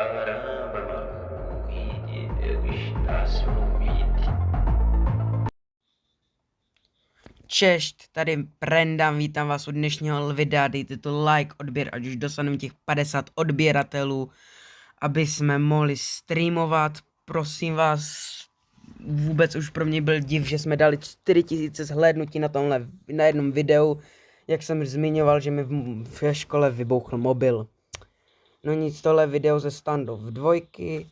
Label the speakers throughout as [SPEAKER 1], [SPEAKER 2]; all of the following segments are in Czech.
[SPEAKER 1] Caramba, maluco, e eu estácio no vídeo.
[SPEAKER 2] Češť, tady Brandon, vítám vás u dnešního videa, dejte to like, odběr, ať už dostaneme těch 50 odběratelů, aby jsme mohli streamovat, prosím vás, vůbec už pro mě byl div, že jsme dali 4000 zhlédnutí na jednom videu, jak jsem zmiňoval, že mi ve škole vybouchl mobil. No nic, tohle video ze standoff dvojky,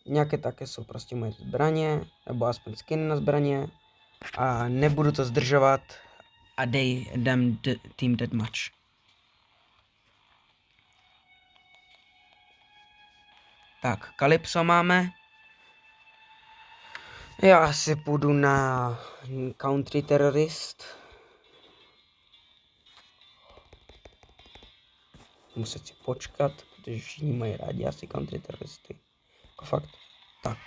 [SPEAKER 2] nějaké také jsou prostě moje zbraně, nebo aspoň skiny na zbraně. A nebudu to zdržovat a jdem Team Deathmatch. Tak, Calypso máme. Já asi půjdu na Country Terrorist. Muset si počkat, protože všichni mají rádi asi Country Terroristy. Jako fakt. Tak.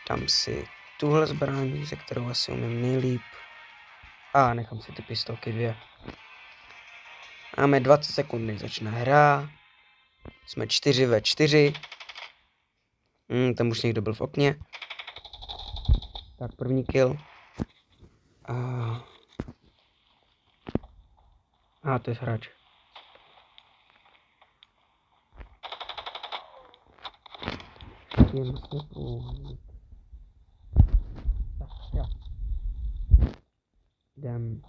[SPEAKER 2] Dám si tuhle zbraň, ze kterou asi umím nejlíp. A nechám si ty pistolky 2. Máme 20 sekund, než začne hra. Jsme 4v4. Tam už někdo byl v okně. Tak první kill. To je hráč. Jdem.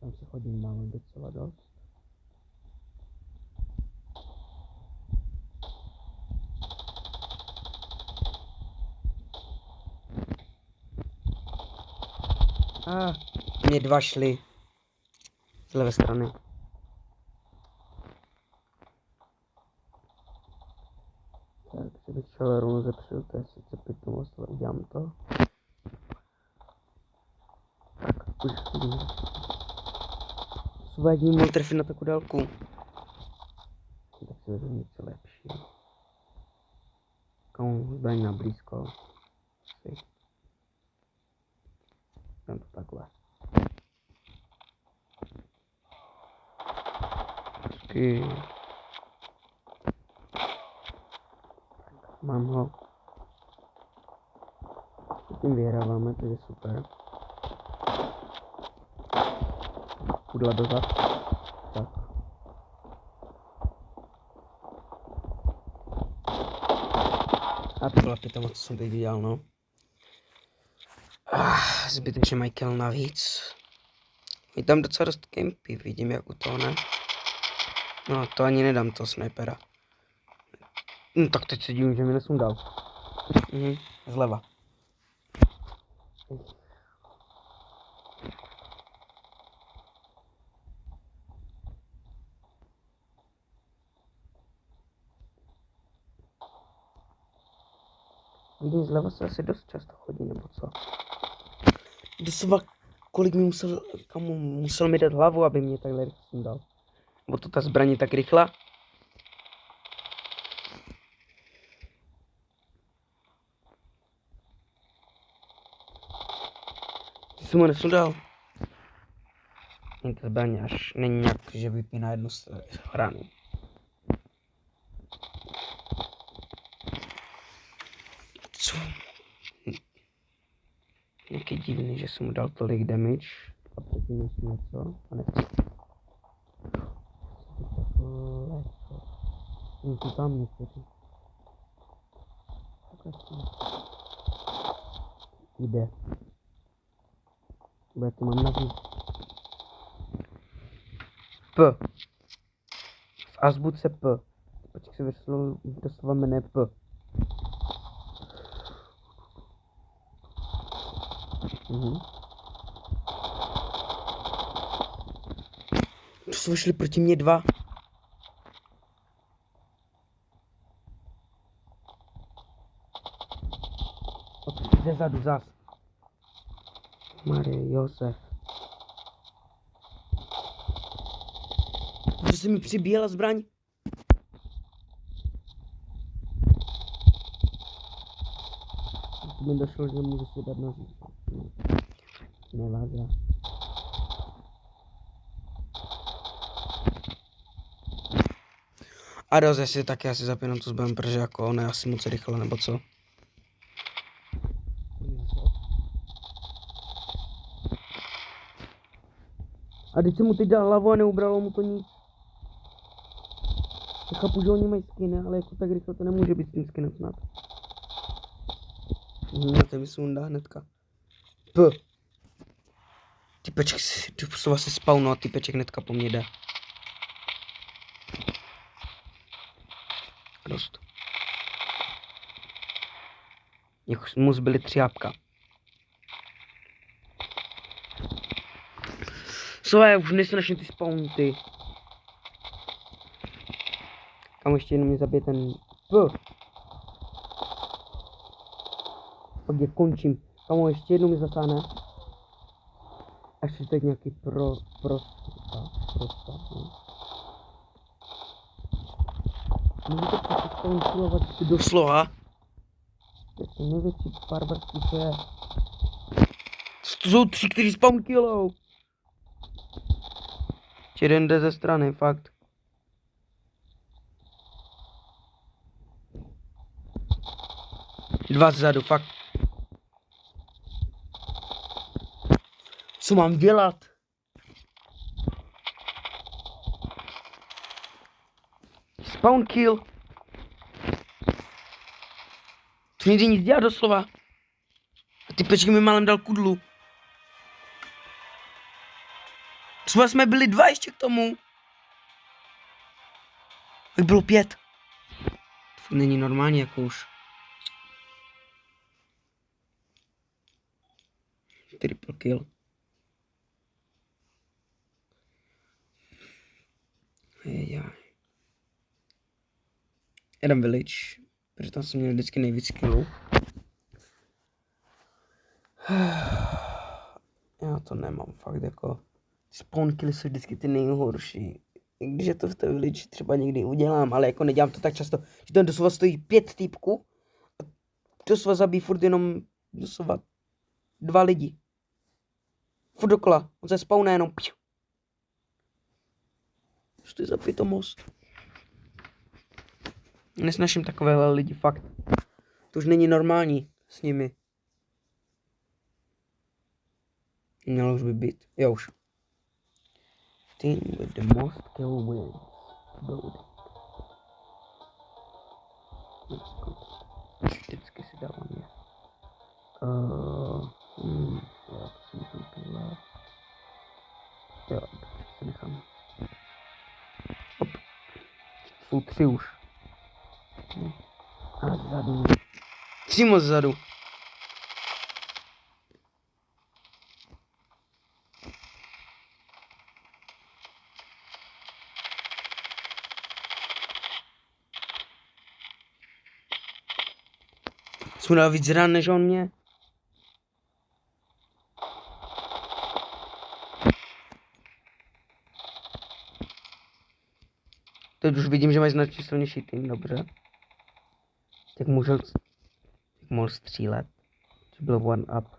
[SPEAKER 2] Tam se chodím, máme docela dost. Mě dva šli z levé strany. Tak si bych šel rovnou zepřil, to je sice pitomost, ale udělám to. Tak, už vidím. Svádím mohl trefit na takovou dálku. Tak si vezmu něco lepší. Komu zbraň na blízko. Dám to takhle. Hezky. Mám ho. S tím vyhráváme, to je super. Půjdu dozad. Tak. A to byla pětama, co jsem teď dělal, no. Zbytečně mají kill navíc. Je tam docela dost kempy, vidím jak u toho, ne? No to ani nedám toho snipera. No tak teď se divím, že mi nesundal. Zleva. Vidím, zleva se asi dost často chodí, nebo co? Doslova, kolik mi musel mi dát hlavu, aby mě takhle rychle sundal. Nebo to ta zbraň tak rychlá. Ty jsi mu nesundal. Ta zbraň až není nějak, že vypíná jednu hranu. Co? Nějaký divný, že jsem mu dal tolik damage a předtím ještě něco a nechci. Jsou tam někteří. Jde. Bude to mám nazít. P. V azbuce P. Počkej se doslova jmenuje P. Šli proti mě dva. Ze zadu zas. Marie Josef. Že se mi přibíjela zbraň? Mi došlo, že můžu si dát noží. Nevadí. A dost, jestli taky asi zapínám tu zbavím, protože jako ne asi moc rychle, nebo co? A když jsem mu teď dal hlavu a neubralo mu to nic. Já chápu, že oni mají skiny, ale jako tak rychle to nemůže být s tím skinem snad. To mi sundá hnedka. Typeček si, doslova se spawnu a typeček hnedka po mně jde. Dost. Jako mu zbyly 3 jabka. Já už nesnažím ty spawny, ty. Kam ještě jenom mě zabije ten... Pak je končím. Kamo, ještě jednou mi zasáhne. Až je teď nějaký prosta. Můžete přece spawn killovat doslova. To je největší barbarský, co je. To jsou 3, kteří spawn killou. Jeden jde ze strany, fakt. Dva zezadu, fakt. Co mám dělat? Spawn kill. To nejde nic dělat doslova. A ty pečky mi málem dal kudlu. Třeba jsme byli 2 ještě k tomu. Tak bylo 5. To není normální jako už. Triple kill. Jeden village, protože tam jsem měl vždycky nejvíc killů. Já to nemám fakt jako. Spawn killy jsou vždycky ty nejhorší. I když je to v té village třeba někdy udělám, ale jako nedělám to tak často, že tam doslova stojí 5 týpků a doslova zabíjí furt jenom doslova 2 lidi. Furt dokola, on se spawne jenom. Co to je za pitomost? Nesnažím takovéhle lidi, fakt. To už není normální s nimi. Mělo už by být. Jo už. Team with the most kill wins. Vždycky si dávám je. Já to si nechám tohle. Jo, si nechám. Hop. Jsou 3 už. A zadu. Přímo zadu. Jsem dal víc rán než on mě. Teď už vidím, že mají značně silnější tým, dobře. Tak mohl střílet. To bylo one up.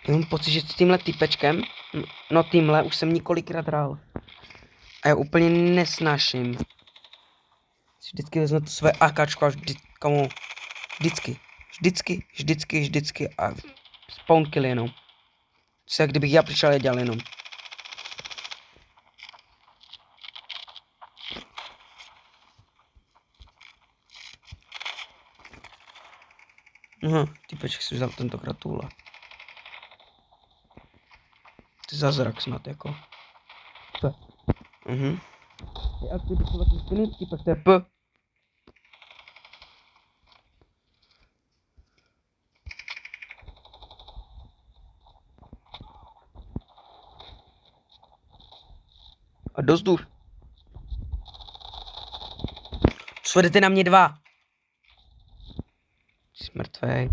[SPEAKER 2] Já mám pocit, že s tímhle typečkem, no tímhle už jsem několikrát hrál. A já úplně nesnáším. Vždycky vezmu to své AKčko a vždycky a spawn kill jenom. Co jak kdybych já přišel a dělal jenom. Aha, typeček si vzal tentokrát tuhle. To je zázrak snad jako. P. A ty doslova stejný typek, to je P. A dost už. Co jdete na mě 2? Jsi mrtvej.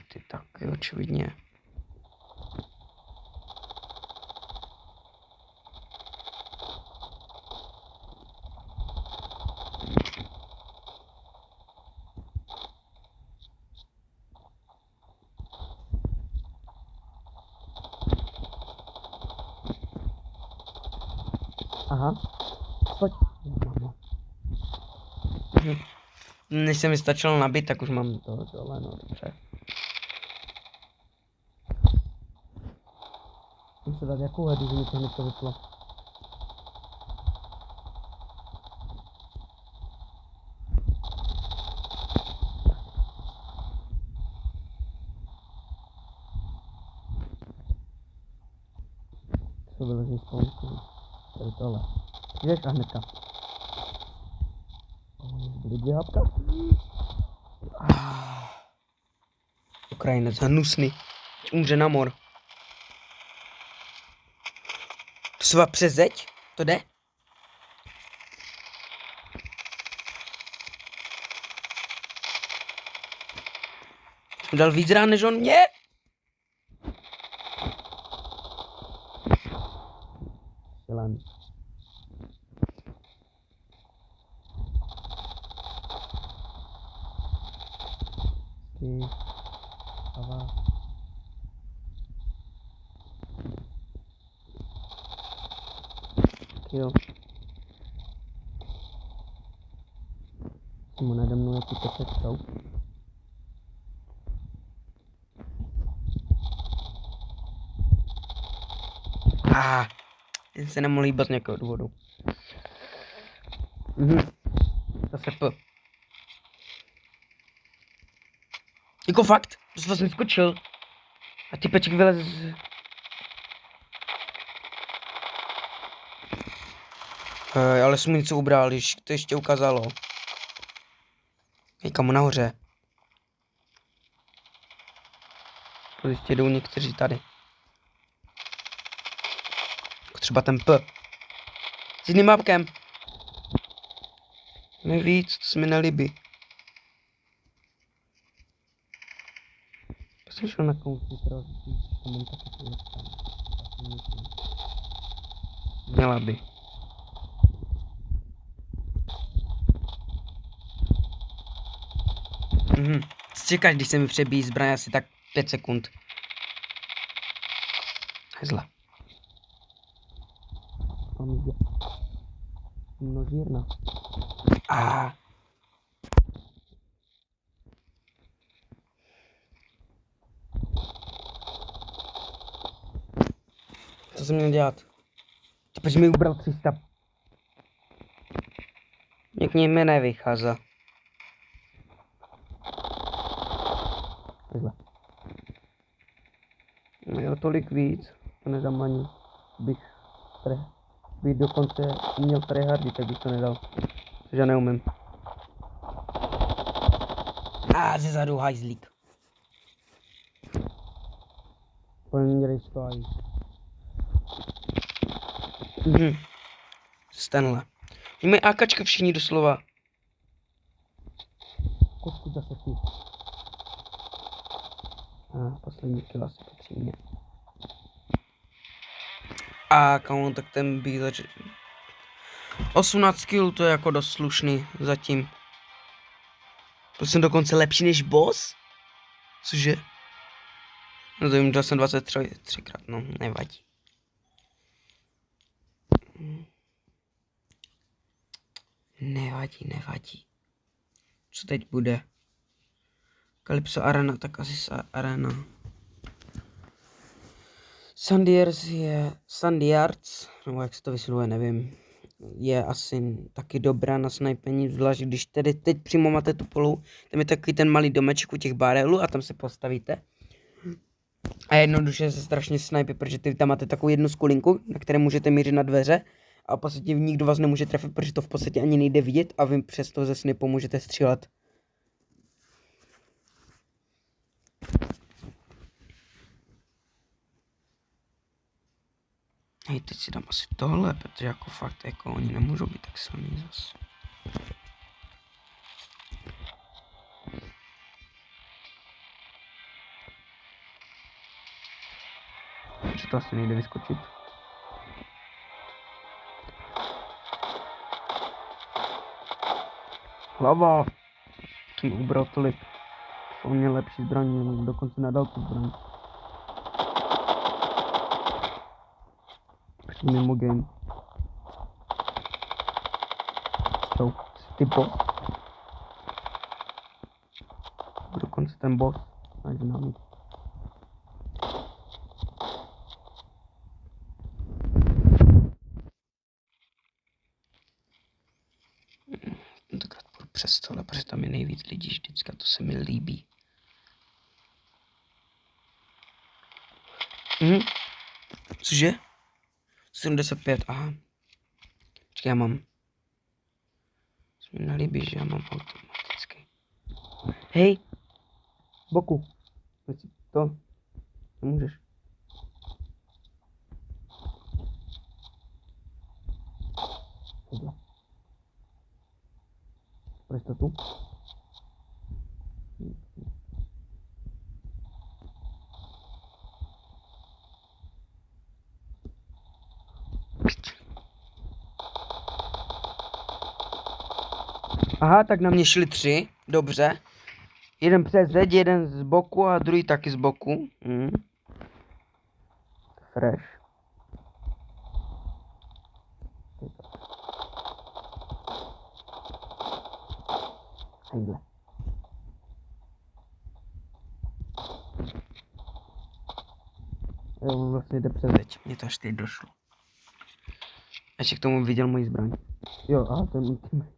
[SPEAKER 2] Ty taky očividně. Aha. Pojď. Než se mi stačilo nabít, tak už mám to dole, no dobře. Musím se dát jakou hedu, že mi to hned to vyplo. To bylo z spolku. Tady tohle. Jdeš a hnedka. Byly 2 hapka. Ukrajinec, hnusný. Umře na mor. Sva přes zeď? To jde? Jsem dal víc rán než on mě? Silan. Ava. Jo. Mu nade mnou jaký tepet jsou. Jen se nemohl hýbat z nějakého důvodu. Zase P. Jako fakt, to jsem vlastně skočil. A typeček vylez z... ale jsem mu něco ubral, když to ještě ukázalo. Hej, kamu nahoře. To ještě jdou někteří tady. Jako třeba ten P. S jedným mapkem. Nevíc, to se mi nelíbí. Já jsem šel na konci, kterou tam mám taky měla by. Čekáš, když se mi přebíjí zbraň asi tak 5 sekund. Hezla. Množírna. Co jsem měl dělat? Proč mi ubral 300? Jak mě nevychází. Takhle. Jo, tolik víc, to nedám ani, bych dokonce uměl tryhardy, tak bych to nedal, což já neumím. Ze zadu hajzlík. Dělej to aj. Stanle. Mají AKčka všichni doslova. Kočku zase ty. Poslední kill asi patří mě. Kamo, tak ten bych začal. 18 kill, to je jako dost slušný zatím. To jsem dokonce lepší než boss? Cože? No to jim dal jsem 23krát, no, nevadí. Nevadí. Co teď bude? Calypso Arena, tak asi Arena. Sandiards, nebo jak se to vyslovuje, nevím. Je asi taky dobrá na snajpení, zvlášť když tedy teď přímo máte tu polu, tam je takový ten malý domeček u těch barelů a tam se postavíte. A jednoduše se strašně snajpí, protože tam máte takovou jednu skulinku, na které můžete mířit na dveře a v podstatě nikdo vás nemůže trefit, protože to v podstatě ani nejde vidět a vy přesto ze snipu můžete střílet. Hej, teď si dám asi tohle, protože jako fakt, jako oni nemůžou být tak silní zase. Že to asi nejde vyskočit. Hlava! Jsem ubral tolik. Jsou mě lepší zbraně, dokonce nadal tu zbraň. Mimo game. jsou ty boss. Dokonce ten boss. Až známý. Tentokrát půjdu přes stole, protože tam je nejvíc lidí vždycky, to se mi líbí. Cože? 75, aha. Počkej, já mám. Co mi nelíbí, že já mám automaticky. Hej! Boku. To. Nemůžeš. Tohle. Proč to tu? Aha, tak na mě šli 3, dobře. Jeden přes zeď, jeden z boku a druhý taky z boku. Fresh. Takhle. Jo, on vlastně jde přes zeď, mě to až teď došlo. Ještě k tomu viděl moji zbraň. Jo, aha, to je můj tým.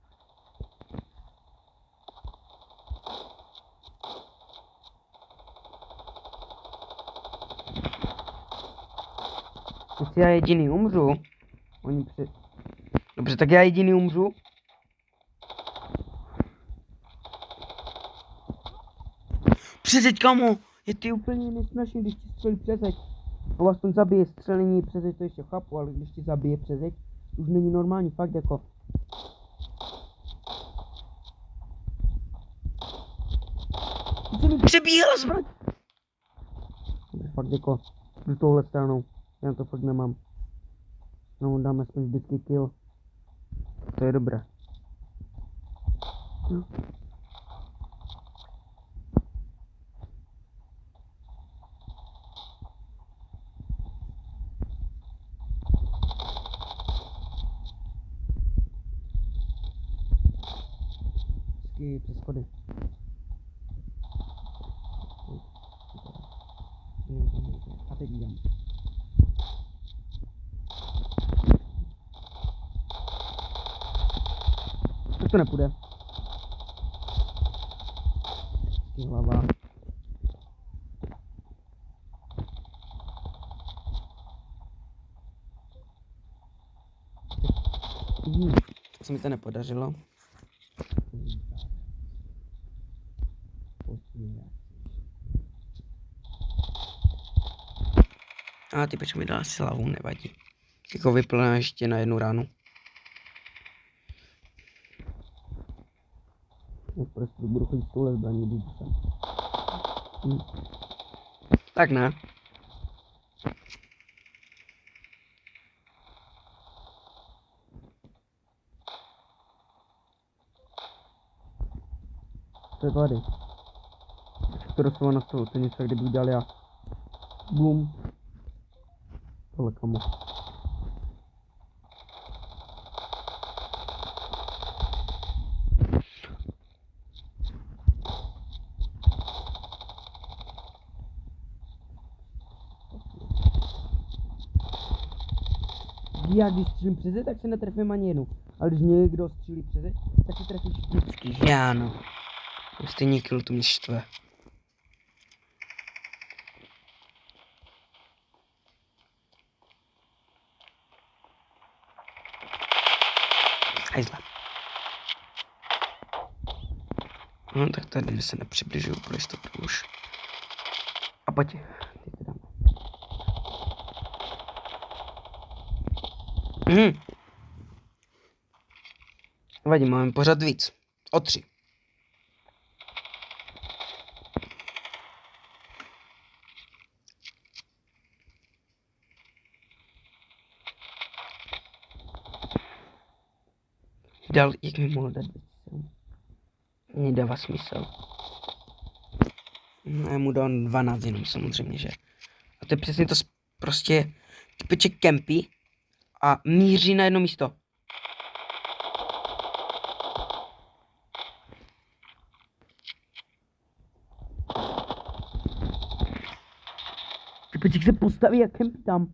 [SPEAKER 2] Jestli já jediný umřu, oni Dobře, tak já jediný umřu. Přezeď, kamo! Je ty úplně nesnažný, když ti střelí přezeď. To aspoň zabije střelení přezeď, to ještě chápu, ale když ti zabije přezeď, už není normální, fakt jako. Ty mi přebíhala zbraň! Fakt jako, jdu touhle stranou, já to fakt nemám. No, dáme aspoň vždycky kill. To je dobré. No. Přes schody. A teď jdem. To nepůjde. Hlava. Tak se mi to nepodařilo. A ty proč mi dala si hlavu, nevadí. Jako vyplná ještě na jednu ránu. Prostě budu chodit s touhle zbraní, když jsem. Tak ne. To je tady. To doslova na stolu, to je něco, kdybych dělal já. Bum. Tohle kamo. Já když střílím přes zeď, tak se netrefím ani jednou. Ale když někdo střílí přes zeď, tak se trefíš vždycky. Já no. Stejně kill to mě štve. Hajzla. No tak tady se nepřibližuju pro jistotu už. A pojď. Teď to dám. Vadí, máme pořád víc. O 3. Dal, jak mi mohl dát mně dává smysl. No, já mu dám 12 jenom samozřejmě, že. A to je přesně to prostě typeček kempy a míří na jedno místo. Typeček se postaví, jak tam.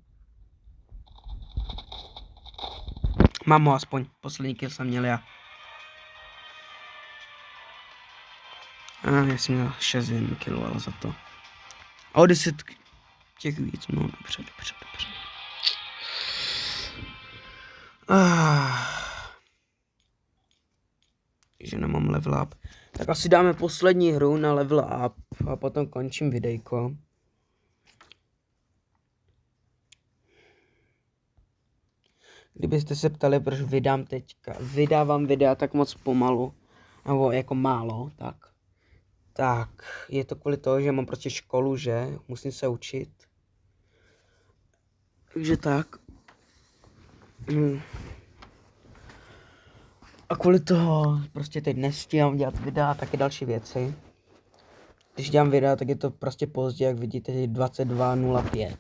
[SPEAKER 2] Mám ho aspoň, poslední kill jsem měl já. Já jsem měl 6 killů, ale za to. A o 10 těch víc, no dobře. Že nemám level up. Tak asi dáme poslední hru na level up a potom končím videjko. Kdybyste se ptali, proč vydávám videa tak moc pomalu, nebo jako málo, tak je to kvůli toho, že mám prostě školu, že musím se učit. Takže tak. A kvůli toho prostě teď nestíhám dělat videa a taky další věci. Když dělám videa, tak je to prostě pozdě, jak vidíte, 22:05.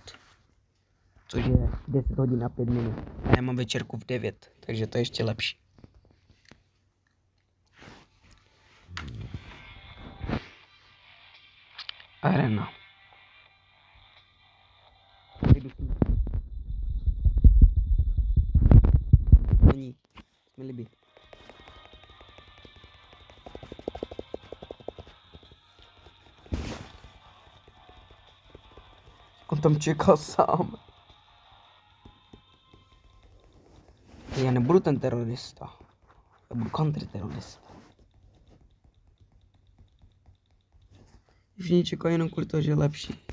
[SPEAKER 2] Což je 10 hodin a 5 minut. A já mám večerku v 9, takže to je ještě lepší. Arena. Není. Mi líbí. On tam čekal sám. Já nebudu ten terorista. Já budu kontrterorista. Všichni čekají jenom kvůli toho, že je lepší.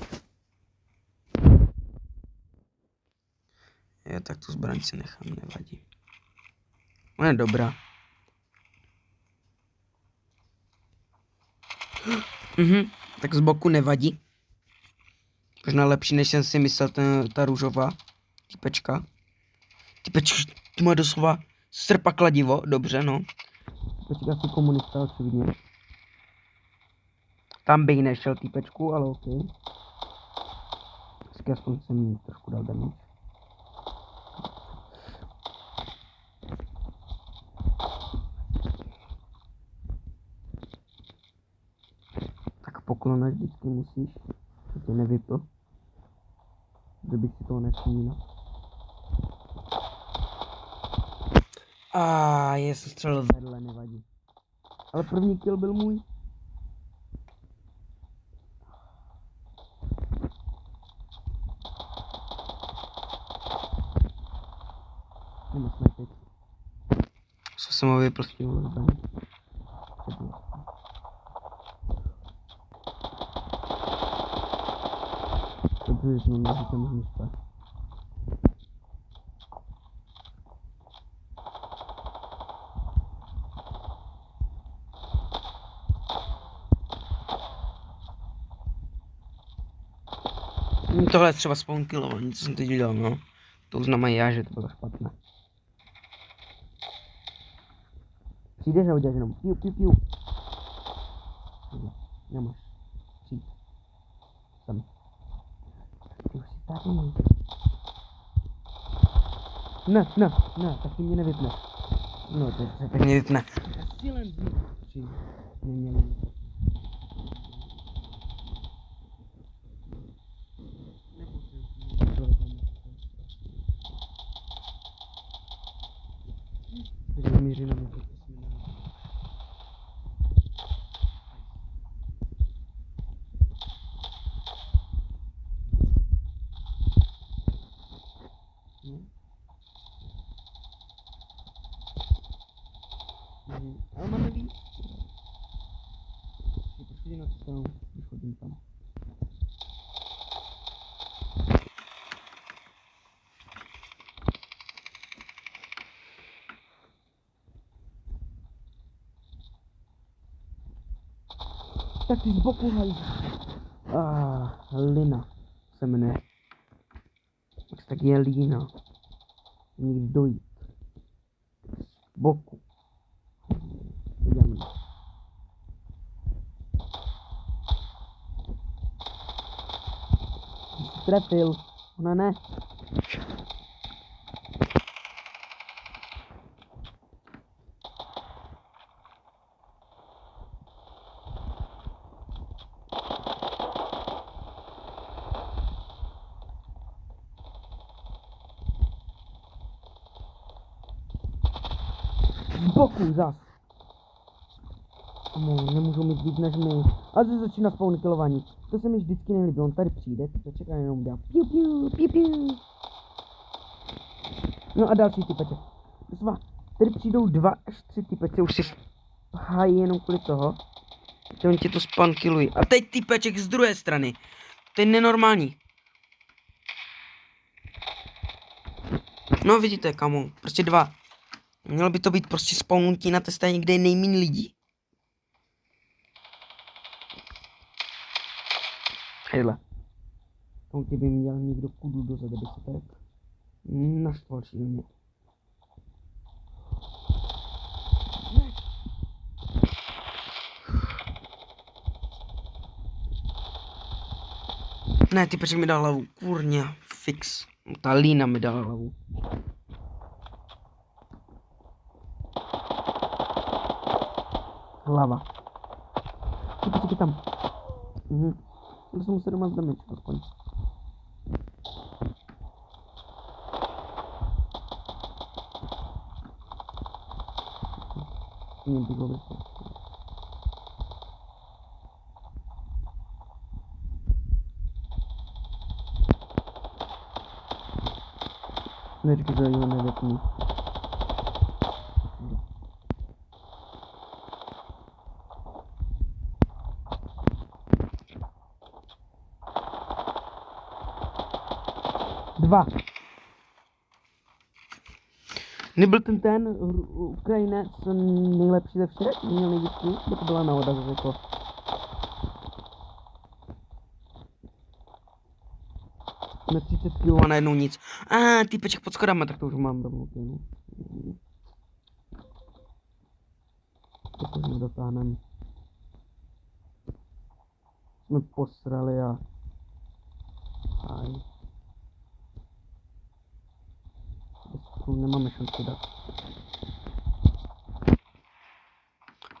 [SPEAKER 2] Já tak tu zbraň si nechám, nevadí. Ona je dobrá. Tak z boku nevadí. Možná lepší, než jsem si myslel, ta růžová typečka. Ty má doslova srpa kladivo, dobře, no. Typečka asi komunista, očividně. Tam bych nešel týpečku, ale ok. Vždycky aspoň jsem jí trošku dal damage. Tak poklona vždycky musíš, to tě nevypl. Kdybych si toho nevšiml. Je se střelil vedle, nevadí. Ale první kill byl můj. Nemá snajpit. Co jsem ho vypl s tím zbraň. Dobře, že jsem neříkal možný spát. Tohle je třeba spawn killování, co jsem teď udělal, no. To uznám já, že to bylo špatné. Přijdeš a uděláš jenom piu. Nemáš. Přijď. Sem. Ty už jsi tady. Ne, tak ty mě nevypne. No, tak mě vypne. Přijď. Neměli. Zamíří na mě. Ale máme víc. Prostě na to stranu, když chodím tam. Tak ty z boku hajde. Lina se jmenuje. Tak je Lína. Někdy dojít. Z boku. Jdeme. Trefil. Ona ne. boku zas. Nemůžou mít víc než my. A zde začíná spawn killování. To se mi vždycky nelíbí. On tady přijde, to čeká jenom dá. Piu, piu, piu, piu. No a další typeček. Tady přijdou 2 až 3 typečky, už si hájí jenom kvůli toho. Že oni ti to spawn killují. A teď typeček z druhé strany. To je nenormální. No vidíte, kamo, prostě 2. Mělo by to být prostě spawnutí na té straně, kde je nejméně lidí. Hejdle. Tam by měl někdo kudu dozadu, aby se tak naštval šíleně. Ne, typeček mi dal hlavu, kurňa, fix. Ta lína mi dala hlavu. Hlava. Typeček je tam. To jsem musel doma zdamit, aspoň. Neříkej, že ho nevětní. Dva. Nebyl ten Ukrajinec nejlepší ze všech? Měl nejvíc, bo to byla náhoda, že řekl. Na 30 kg a najednou nic. Týpeček pod schodama, tak to už mám rovnou. To už nedotáhneme. Jsme posrali a... Aj. Nemáme šanci dát.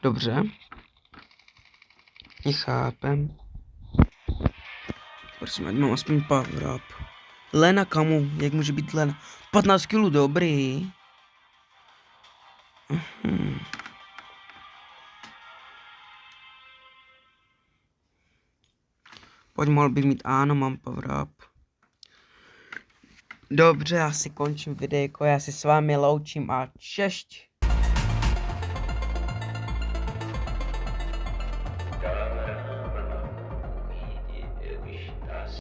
[SPEAKER 2] Dobře. Nechápem. Prosím, ať mám aspoň power up. Lena, kamu, jak může být Lena? 15 kg, dobrý. Pojď, mohl bych mít, ano, mám power up. Dobře, já si končím videjko, já si s vámi loučím a češť.